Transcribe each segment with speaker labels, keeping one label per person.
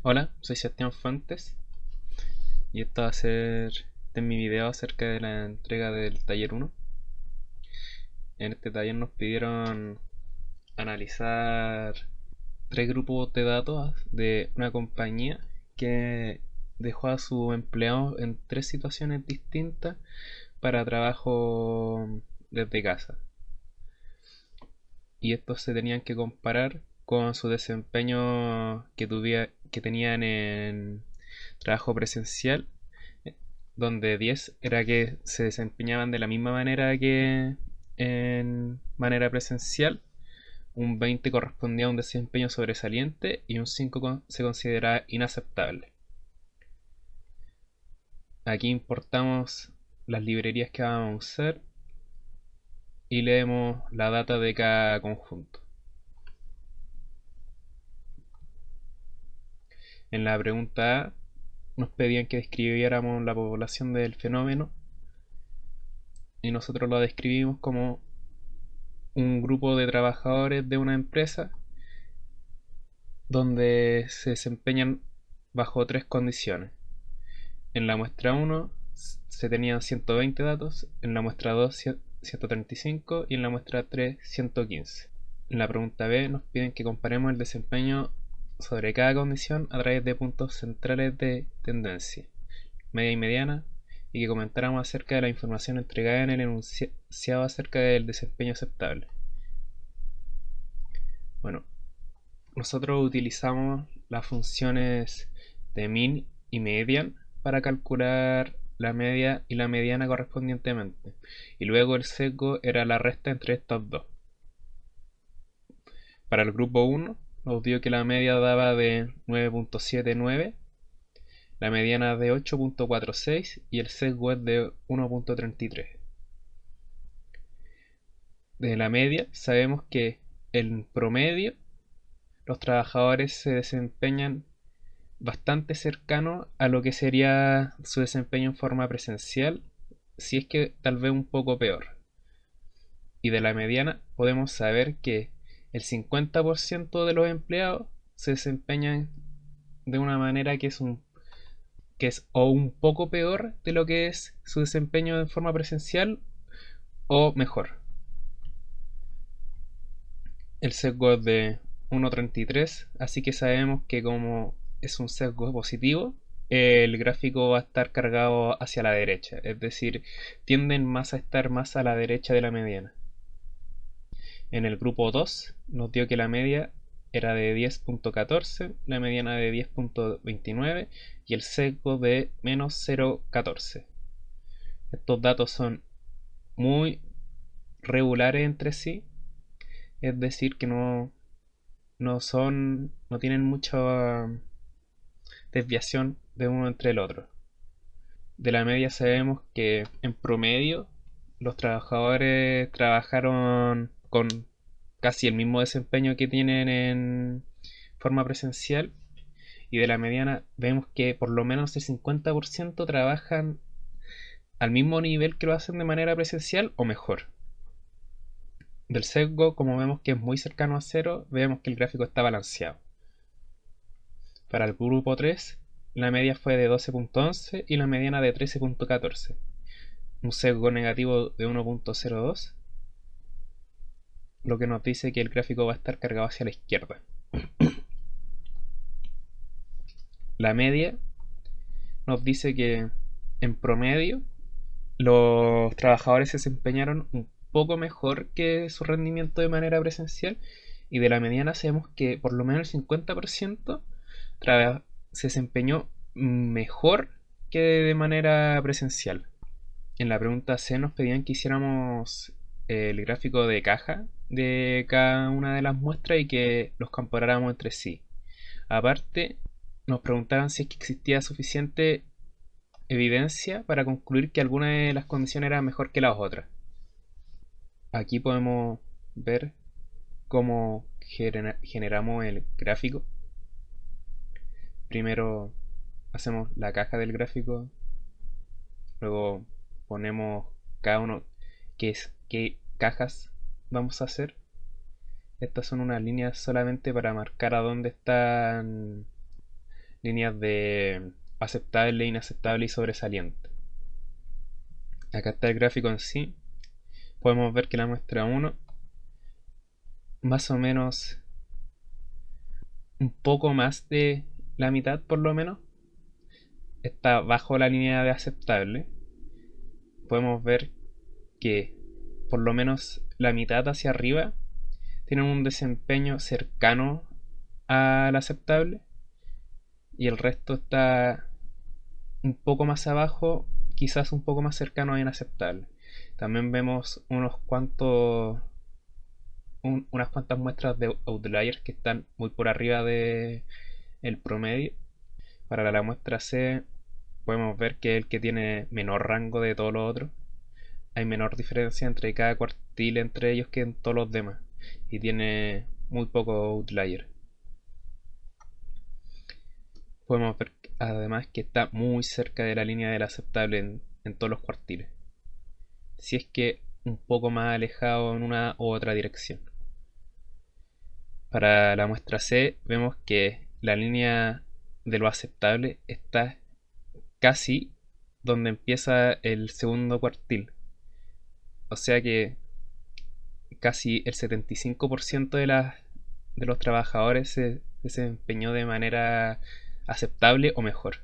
Speaker 1: Hola, soy Sebastián Fuentes y este es mi video acerca de la entrega del taller 1. En este taller nos pidieron analizar tres grupos de datos de una compañía que dejó a sus empleados en tres situaciones distintas para trabajo desde casa. Y estos se tenían que comparar con su desempeño que tenían en trabajo presencial, donde 10 era que se desempeñaban de la misma manera que en manera presencial, un 20 correspondía a un desempeño sobresaliente y un 5 se consideraba inaceptable. Aquí importamos las librerías que vamos a usar y leemos la data de cada conjunto. En la pregunta A nos pedían que describiéramos la población del fenómeno y nosotros lo describimos como un grupo de trabajadores de una empresa donde se desempeñan bajo tres condiciones. En la muestra 1 se tenían 120 datos, en la muestra 2 135 y en la muestra 3 115. En la pregunta B nos piden que comparemos el desempeño sobre cada condición a través de puntos centrales de tendencia, media y mediana, y que comentáramos acerca de la información entregada en el enunciado acerca del desempeño aceptable. Bueno, nosotros utilizamos las funciones de min y median para calcular la media y la mediana correspondientemente, y luego el sesgo era la resta entre estos dos. Para el grupo 1 nos dio que la media daba de 9.79, la mediana de 8.46 y el sesgo es de 1.33. De la media sabemos que en promedio los trabajadores se desempeñan bastante cercano a lo que sería su desempeño en forma presencial, si es que tal vez un poco peor. Y de la mediana podemos saber que el 50% de los empleados se desempeñan de una manera que es o un poco peor de lo que es su desempeño en forma presencial o mejor. El sesgo es de 1.33, así que sabemos que como es un sesgo positivo, el gráfico va a estar cargado hacia la derecha, es decir, tienden más a estar más a la derecha de la mediana. En el grupo 2 nos dio que la media era de 10.14, la mediana de 10.29 y el sesgo de menos 0.14. Estos datos son muy regulares entre sí, es decir, que no tienen mucha desviación de uno entre el otro. De la media sabemos que en promedio los trabajadores trabajaron con casi el mismo desempeño que tienen en forma presencial, y de la mediana vemos que por lo menos el 50% trabajan al mismo nivel que lo hacen de manera presencial o mejor. Del sesgo, como vemos que es muy cercano a cero, vemos que el gráfico está balanceado. Para el grupo 3, la media fue de 12.11 y la mediana de 13.14. Un sesgo negativo de 1.02, lo que nos dice que el gráfico va a estar cargado hacia la izquierda. La media nos dice que en promedio los trabajadores se desempeñaron un poco mejor que su rendimiento de manera presencial, y de la mediana sabemos que por lo menos el 50% se desempeñó mejor que de manera presencial. En la pregunta C nos pedían que hiciéramos el gráfico de caja de cada una de las muestras y que los comparáramos entre sí. Aparte, nos preguntaban si es que existía suficiente evidencia para concluir que alguna de las condiciones era mejor que las otras. Aquí podemos ver cómo generamos el gráfico. Primero hacemos la caja del gráfico, luego ponemos cada uno qué cajas vamos a hacer. Estas son unas líneas solamente para marcar a dónde están líneas de aceptable, inaceptable y sobresaliente. Acá está el gráfico en sí. Podemos ver que la muestra 1 más o menos un poco más de la mitad por lo menos está bajo la línea de aceptable. Podemos ver que por lo menos la mitad hacia arriba tienen un desempeño cercano al aceptable y el resto está un poco más abajo, quizás un poco más cercano a inaceptable. También vemos unas cuantas muestras de outliers que están muy por arriba de el promedio. Para la muestra C podemos ver que es el que tiene menor rango de todos los otros. Hay menor diferencia entre cada cuartil entre ellos que en todos los demás y tiene muy poco outlier. Podemos ver además que está muy cerca de la línea del aceptable en todos los cuartiles, si es que un poco más alejado en una u otra dirección. Para la muestra C vemos que la línea de lo aceptable está casi donde empieza el segundo cuartil, o sea que casi el 75% de los trabajadores se desempeñó de manera aceptable o mejor.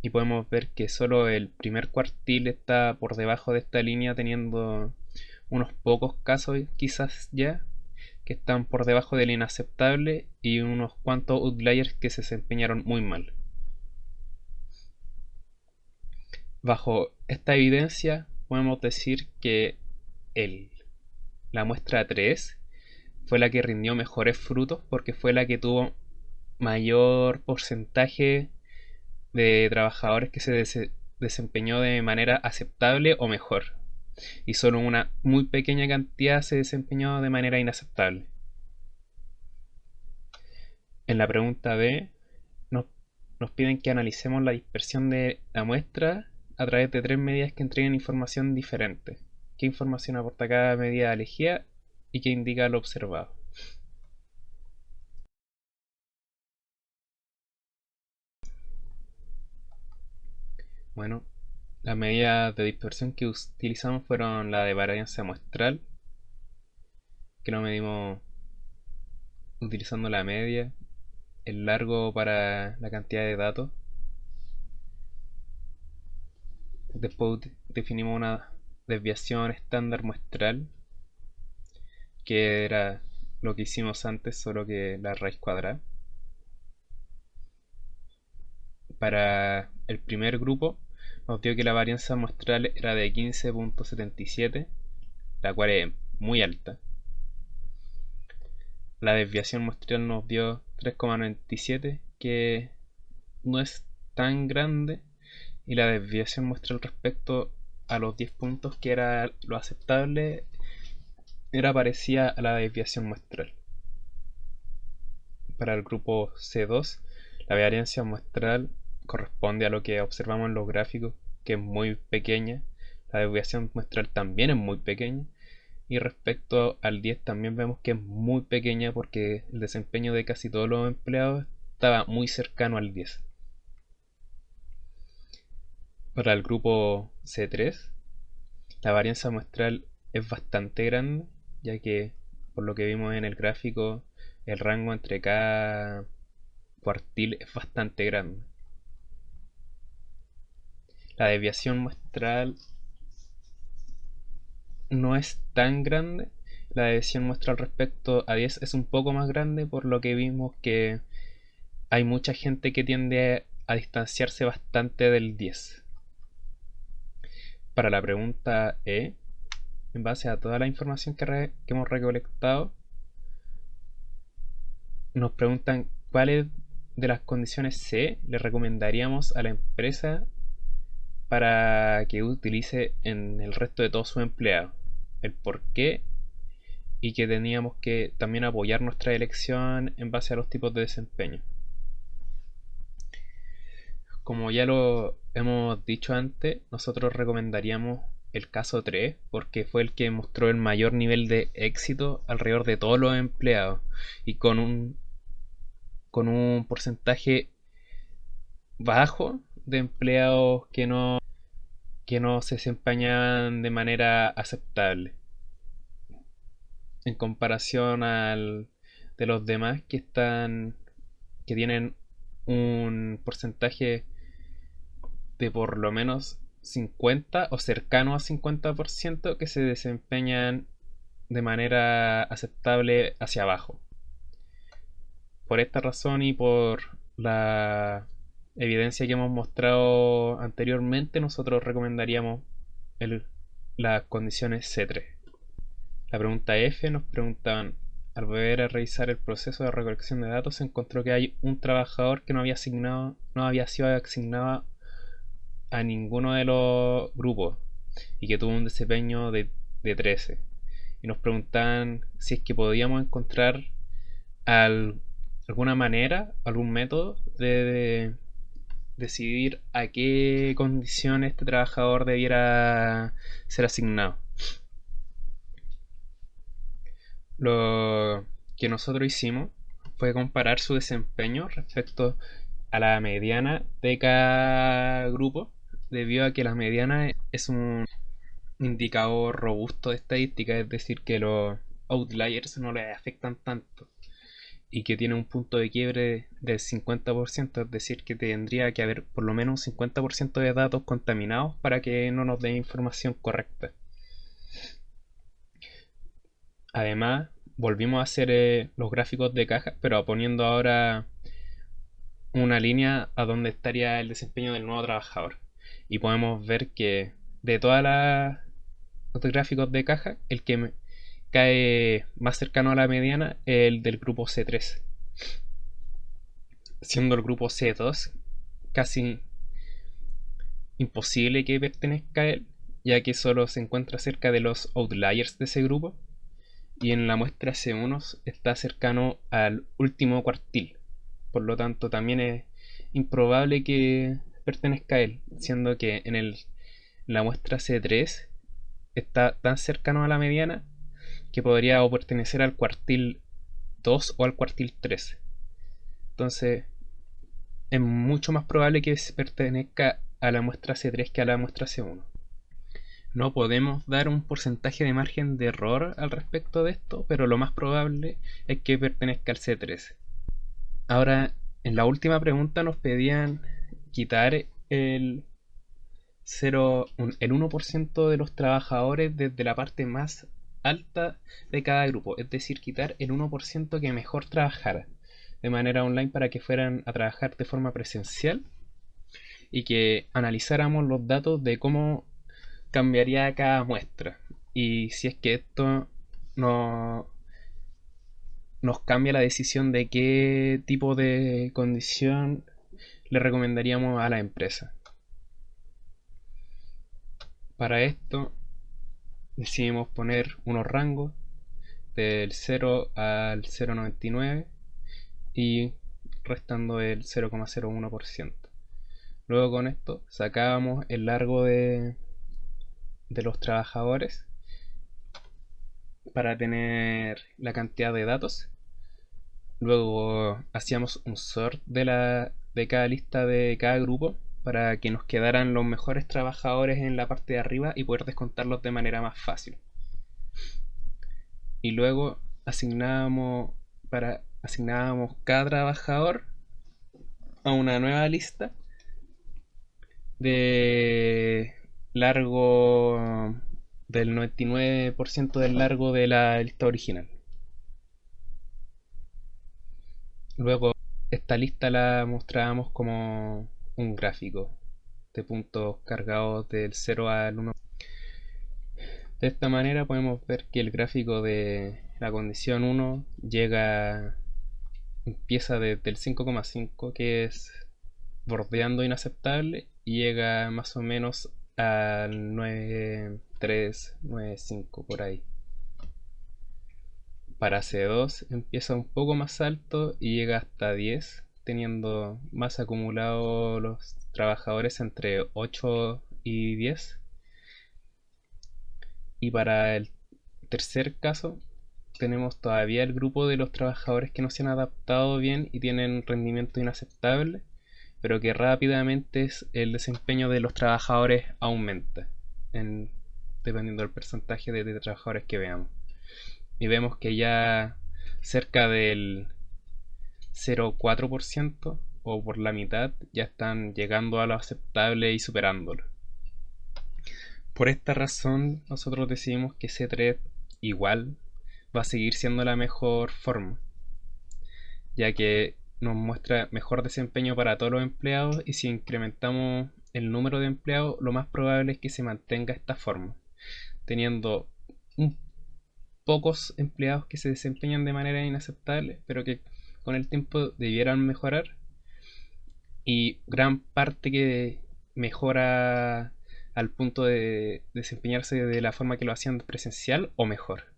Speaker 1: Y podemos ver que solo el primer cuartil está por debajo de esta línea, teniendo unos pocos casos quizás ya que están por debajo del inaceptable y unos cuantos outliers que se desempeñaron muy mal. Bajo esta evidencia podemos decir que la muestra 3 fue la que rindió mejores frutos porque fue la que tuvo mayor porcentaje de trabajadores que se desempeñó de manera aceptable o mejor, y solo una muy pequeña cantidad se desempeñó de manera inaceptable. En la pregunta B nos, nos piden que analicemos la dispersión de la muestra a través de tres medidas que entreguen información diferente. ¿Qué información aporta cada medida elegida y qué indica lo observado? Bueno, las medidas de dispersión que utilizamos fueron la de varianza muestral, que lo medimos utilizando la media, el largo para la cantidad de datos. Después definimos una desviación estándar muestral, que era lo que hicimos antes, solo que la raíz cuadrada. Para el primer grupo nos dio que la varianza muestral era de 15.77, la cual es muy alta. La desviación muestral nos dio 3.97, que no es tan grande, y la desviación muestral respecto a los 10 puntos, que era lo aceptable, era parecida a la desviación muestral. Para el grupo C2, la varianza muestral corresponde a lo que observamos en los gráficos, que es muy pequeña. La desviación muestral también es muy pequeña. Y respecto al 10 también vemos que es muy pequeña porque el desempeño de casi todos los empleados estaba muy cercano al 10. Para el grupo C3, la varianza muestral es bastante grande, ya que por lo que vimos en el gráfico, el rango entre cada cuartil es bastante grande. La desviación muestral no es tan grande. La desviación muestral respecto a 10 es un poco más grande, por lo que vimos que hay mucha gente que tiende a distanciarse bastante del 10. Para la pregunta E, en base a toda la información que hemos recolectado, nos preguntan cuáles de las condiciones C le recomendaríamos a la empresa para que utilice en el resto de todos sus empleados, el por qué, y que teníamos que también apoyar nuestra elección en base a los tipos de desempeño. Como ya lo hemos dicho antes, nosotros recomendaríamos el caso 3 porque fue el que mostró el mayor nivel de éxito alrededor de todos los empleados y con un con un porcentaje bajo de empleados que no se desempeñan de manera aceptable en comparación de los demás que tienen un porcentaje de por lo menos 50 o cercano a 50% que se desempeñan de manera aceptable hacia abajo. Por esta razón y por la evidencia que hemos mostrado anteriormente, nosotros recomendaríamos las condiciones C3. La pregunta F nos preguntaban: al volver a revisar el proceso de recolección de datos, se encontró que hay un trabajador que no había sido asignado a ninguno de los grupos y que tuvo un desempeño de 13. Y nos preguntaban si es que podíamos encontrar alguna manera, algún método de decidir a qué condición este trabajador debiera ser asignado. Lo que nosotros hicimos fue comparar su desempeño respecto a la mediana de cada grupo, debido a que la mediana es un indicador robusto de estadística, es decir, que los outliers no le afectan tanto y que tiene un punto de quiebre del 50%, es decir, que tendría que haber por lo menos un 50% de datos contaminados para que no nos dé información correcta. Además, volvimos a hacer los gráficos de caja, pero poniendo ahora una línea a donde estaría el desempeño del nuevo trabajador. Y podemos ver que de todas las gráficos de caja, el que cae más cercano a la mediana es el del grupo C3, siendo el grupo C2 casi imposible que pertenezca a él, ya que solo se encuentra cerca de los outliers de ese grupo, y en la muestra C1 está cercano al último cuartil, por lo tanto también es improbable que pertenezca a él, siendo que la muestra C3 está tan cercano a la mediana que podría o pertenecer al cuartil 2 o al cuartil 3. Entonces es mucho más probable que pertenezca a la muestra C3 que a la muestra C1. No podemos dar un porcentaje de margen de error al respecto de esto, pero lo más probable es que pertenezca al C3. Ahora, en la última pregunta nos pedían quitar el 1% de los trabajadores desde la parte más alta de cada grupo, es decir, quitar el 1% que mejor trabajara de manera online para que fueran a trabajar de forma presencial y que analizáramos los datos de cómo cambiaría cada muestra y si es que esto no nos cambia la decisión de qué tipo de condición le recomendaríamos a la empresa. Para esto decidimos poner unos rangos del 0 al 0,99 y restando el 0,01%. Luego con esto sacábamos el largo de los trabajadores para tener la cantidad de datos. Luego hacíamos un sort de cada lista de cada grupo para que nos quedaran los mejores trabajadores en la parte de arriba y poder descontarlos de manera más fácil. Y luego asignábamos cada trabajador a una nueva lista de largo del 99% del largo de la lista original. Luego esta lista la mostrábamos como un gráfico de puntos cargados del 0 al 1. De esta manera podemos ver que el gráfico de la condición 1 empieza desde el 5,5, que es bordeando inaceptable, y llega más o menos al 9,3, 9,5 por ahí. Para C2 empieza un poco más alto y llega hasta 10, teniendo más acumulados los trabajadores entre 8 y 10. Y para el tercer caso tenemos todavía el grupo de los trabajadores que no se han adaptado bien y tienen rendimiento inaceptable, pero que rápidamente el desempeño de los trabajadores aumenta, en, dependiendo del porcentaje de trabajadores que veamos. Y vemos que ya cerca del 0,4% o por la mitad ya están llegando a lo aceptable y superándolo. Por esta razón nosotros decidimos que C3 igual va a seguir siendo la mejor forma, ya que nos muestra mejor desempeño para todos los empleados, y si incrementamos el número de empleados, lo más probable es que se mantenga esta forma, teniendo pocos empleados que se desempeñan de manera inaceptable, pero que con el tiempo debieran mejorar, y gran parte que mejora al punto de desempeñarse de la forma que lo hacían presencial o mejor.